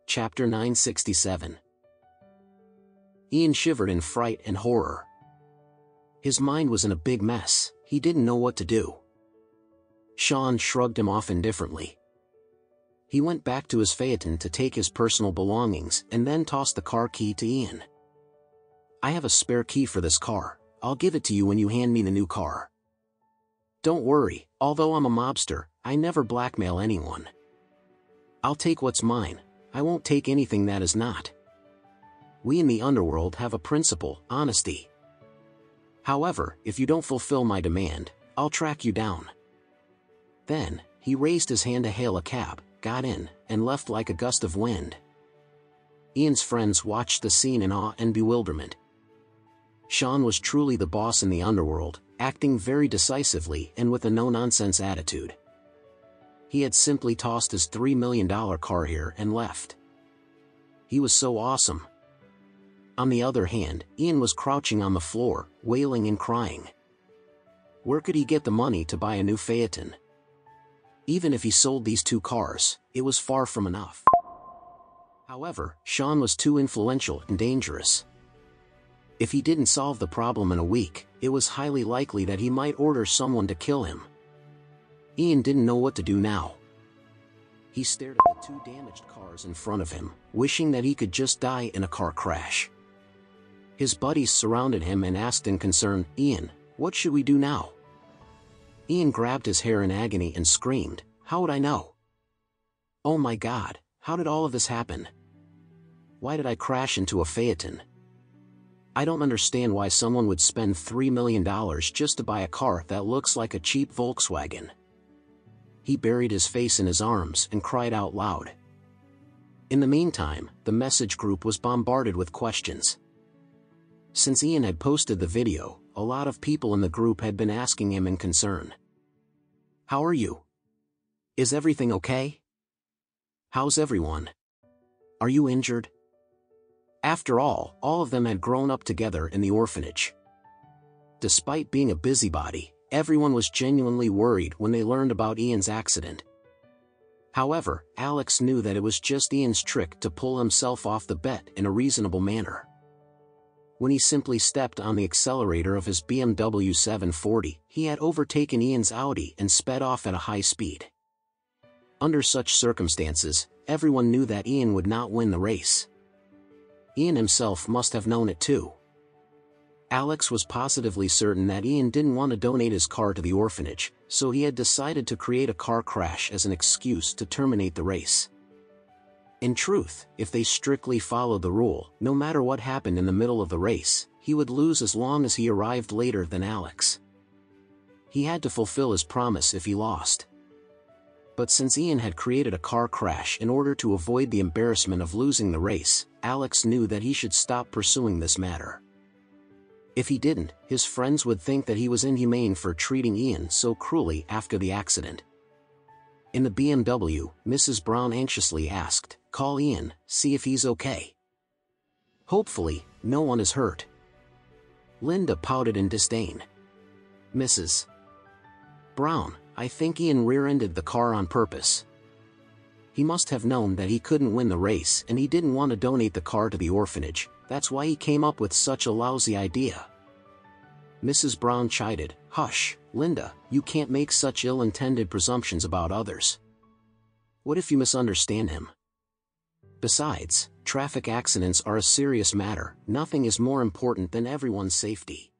Chapter 967. Ian shivered in fright and horror. His mind was in a big mess. He didn't know what to do. Sean shrugged him off indifferently. He went back to his phaeton to take his personal belongings and then tossed the car key to Ian. "I have a spare key for this car. I'll give it to you when you hand me the new car. Don't worry, although I'm a mobster, I never blackmail anyone. I'll take what's mine. I won't take anything that is not. We in the underworld have a principle, honesty. However, if you don't fulfill my demand, I'll track you down." Then, he raised his hand to hail a cab, got in, and left like a gust of wind. Ian's friends watched the scene in awe and bewilderment. Sean was truly the boss in the underworld, acting very decisively and with a no-nonsense attitude. He had simply tossed his $3 million car here and left. He was so awesome. On the other hand, Ian was crouching on the floor, wailing and crying. Where could he get the money to buy a new phaeton? Even if he sold these two cars, it was far from enough. However, Sean was too influential and dangerous. If he didn't solve the problem in a week, it was highly likely that he might order someone to kill him. Ian didn't know what to do now. He stared at the two damaged cars in front of him, wishing that he could just die in a car crash. His buddies surrounded him and asked in concern, "Ian, what should we do now?" Ian grabbed his hair in agony and screamed, "How would I know? Oh my God, how did all of this happen? Why did I crash into a phaeton? I don't understand why someone would spend $3 million just to buy a car that looks like a cheap Volkswagen." He buried his face in his arms and cried out loud. In the meantime, the message group was bombarded with questions. Since Ian had posted the video, a lot of people in the group had been asking him in concern. "How are you? Is everything okay? How's everyone? Are you injured?" After all of them had grown up together in the orphanage. Despite being a busybody, everyone was genuinely worried when they learned about Ian's accident. However, Alex knew that it was just Ian's trick to pull himself off the bet in a reasonable manner. When he simply stepped on the accelerator of his BMW 740, he had overtaken Ian's Audi and sped off at a high speed. Under such circumstances, everyone knew that Ian would not win the race. Ian himself must have known it too. Alex was positively certain that Ian didn't want to donate his car to the orphanage, so he had decided to create a car crash as an excuse to terminate the race. In truth, if they strictly followed the rule, no matter what happened in the middle of the race, he would lose as long as he arrived later than Alex. He had to fulfill his promise if he lost. But since Ian had created a car crash in order to avoid the embarrassment of losing the race, Alex knew that he should stop pursuing this matter. If he didn't, his friends would think that he was inhumane for treating Ian so cruelly after the accident. In the BMW, Mrs. Brown anxiously asked, "Call Ian, see if he's okay. Hopefully, no one is hurt." Linda pouted in disdain. "Mrs. Brown, I think Ian rear-ended the car on purpose. He must have known that he couldn't win the race and he didn't want to donate the car to the orphanage, that's why he came up with such a lousy idea." Mrs. Brown chided, "Hush, Linda, you can't make such ill-intended presumptions about others. What if you misunderstand him? Besides, traffic accidents are a serious matter, nothing is more important than everyone's safety."